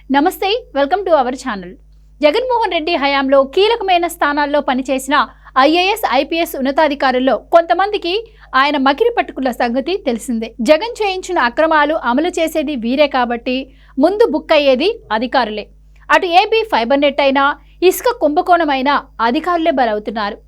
నమస్తే, welcome to our channel. Jaganmohan Reddy హయాంలో కీలకమైన స్థానాల్లో పనిచేసిన ఐఏఎస్, ఐపీఎస్ ఉన్నతాధికారుల్లో కొంతమందికి ఆయన మకిరి పట్టుకున్న సంగతి తెలిసిందే. జగన్ చేయించిన అక్రమాలు అమలు చేసేది వీరే కాబట్టి ముందు బుక్ అయ్యేది అధికారులే. అటు ఏపీ ఫైబర్ నెట్ అయినా, ఇసుక కుంభకోణమైనా అధికారులే బలవుతున్నారు.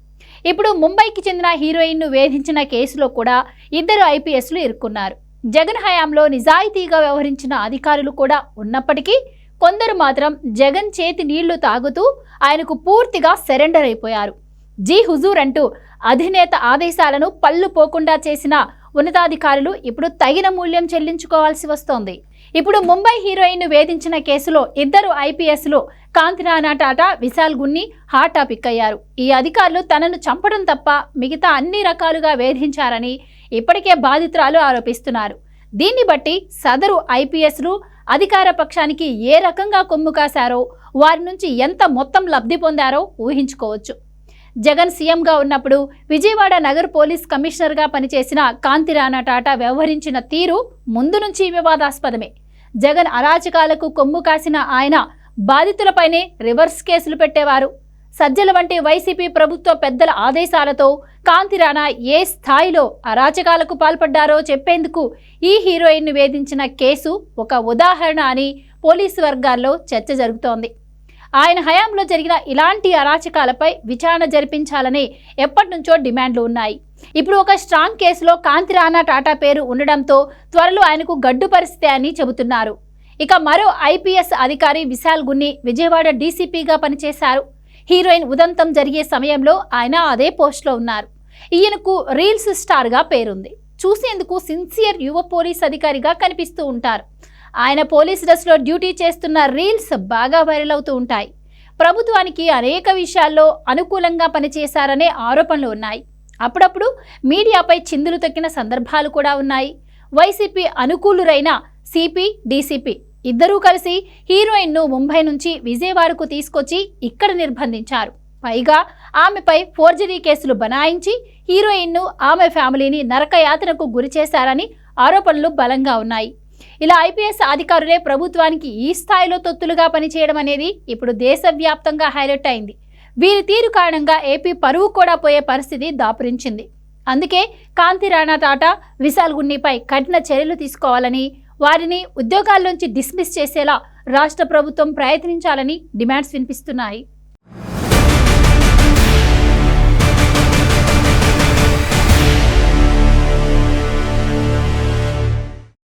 ఇప్పుడు ముంబైకి చెందిన హీరోయిన్ను వేధించిన కేసులో కూడా ఇద్దరు ఐపీఎస్లు ఇరుక్కున్నారు. జగన్ హయాంలో నిజాయితీగా వ్యవహరించిన అధికారులు కూడా ఉన్నప్పటికీ కొందరు మాత్రం జగన్ చేతి నీళ్లు తాగుతూ ఆయనకు పూర్తిగా సరెండర్ అయిపోయారు. జీ హుజూర్ అంటూ అధినేత ఆదేశాలను పళ్ళు పోకుండా చేసిన ఉన్నతాధికారులు ఇప్పుడు తగిన మూల్యం చెల్లించుకోవాల్సి వస్తోంది. ఇప్పుడు ముంబై హీరోయిన్ను వేధించిన కేసులో ఇద్దరు ఐపీఎస్లు కాంతిరాణా టాటా, విశాల్ గున్ని హాట్ టాపిక్ అయ్యారు. ఈ అధికారులు తనను చంపడం తప్ప మిగతా అన్ని రకాలుగా వేధించారని ఇప్పటికే బాధితురాలు ఆరోపిస్తున్నారు. దీన్ని బట్టి సదరు ఐపీఎస్లు అధికార పక్షానికి ఏ రకంగా కొమ్ము కాశారో, వారి నుంచి ఎంత మొత్తం లబ్ధి పొందారో ఊహించుకోవచ్చు. జగన్ సీఎంగా ఉన్నప్పుడు విజయవాడ నగర పోలీస్ కమిషనర్గా పనిచేసిన కాంతిరాణా టాటా వ్యవహరించిన తీరు ముందు నుంచి వివాదాస్పదమే. జగన్ అరాచకాలకు కొమ్ము కాసిన ఆయన బాధితులపైనే రివర్స్ కేసులు పెట్టేవారు. సజ్జల వంటి వైసీపీ ప్రభుత్వ పెద్దల ఆదేశాలతో కాంతిరాణా ఏ స్థాయిలో అరాచకాలకు పాల్పడ్డారో చెప్పేందుకు ఈ హీరోయిన్ను వేధించిన కేసు ఒక ఉదాహరణ అని పోలీసు వర్గాల్లో చర్చ జరుగుతోంది. ఆయన హయాంలో జరిగిన ఇలాంటి అరాచకాలపై విచారణ జరిపించాలని ఎప్పటి నుంచో డిమాండ్లు ఉన్నాయి. ఇప్పుడు ఒక స్ట్రాంగ్ కేసులో కాంతిరాణా టాటా పేరు ఉండడంతో త్వరలో ఆయనకు గడ్డు పరిస్థితి అని చెబుతున్నారు. ఇక మరో ఐపీఎస్ అధికారి విశాల్ గున్ని విజయవాడ డీసీపీగా పనిచేశారు. హీరోయిన్ ఉదంతం జరిగే సమయంలో ఆయన అదే పోస్ట్లో ఉన్నారు. ఈయనకు రీల్స్ స్టార్గా పేరుంది. చూసేందుకు సిన్సియర్ యువ పోలీస్ అధికారిగా కనిపిస్తూ ఉంటారు. ఆయన పోలీస్ డ్రెస్లో డ్యూటీ చేస్తున్న రీల్స్ బాగా వైరల్ అవుతూ ఉంటాయి. ప్రభుత్వానికి అనేక విషయాల్లో అనుకూలంగా పనిచేశారనే ఆరోపణలు ఉన్నాయి. అప్పుడప్పుడు మీడియాపై చిందులు తొక్కిన సందర్భాలు కూడా ఉన్నాయి. వైసీపీ అనుకూలురైన సిపి, డీసీపీ ఇద్దరూ కలిసి హీరోయిన్ను ముంబై నుంచి విజయవాడకు తీసుకొచ్చి ఇక్కడ నిర్బంధించారు. పైగా ఆమెపై ఫోర్జరీ కేసులు బనాయించి హీరోయిన్ను, ఆమె ఫ్యామిలీని నరకయాతనకు గురి చేశారని ఆరోపణలు బలంగా ఉన్నాయి. ఇలా ఐపీఎస్ అధికారులే ప్రభుత్వానికి ఈ స్థాయిలో తొత్తులుగా పనిచేయడం అనేది ఇప్పుడు దేశవ్యాప్తంగా హైలైట్ అయింది. వీరి తీరు కారణంగా ఏపీ పరువు కూడా పోయే పరిస్థితి దాపురించింది. అందుకే కాంతిరాణా టాటా, విశాల్ గున్నిపై కఠిన చర్యలు తీసుకోవాలని, వారిని ఉద్యోగాల్లోంచి డిస్మిస్ చేసేలా రాష్ట్ర ప్రభుత్వం ప్రయత్నించాలని డిమాండ్స్ వినిపిస్తున్నాయి.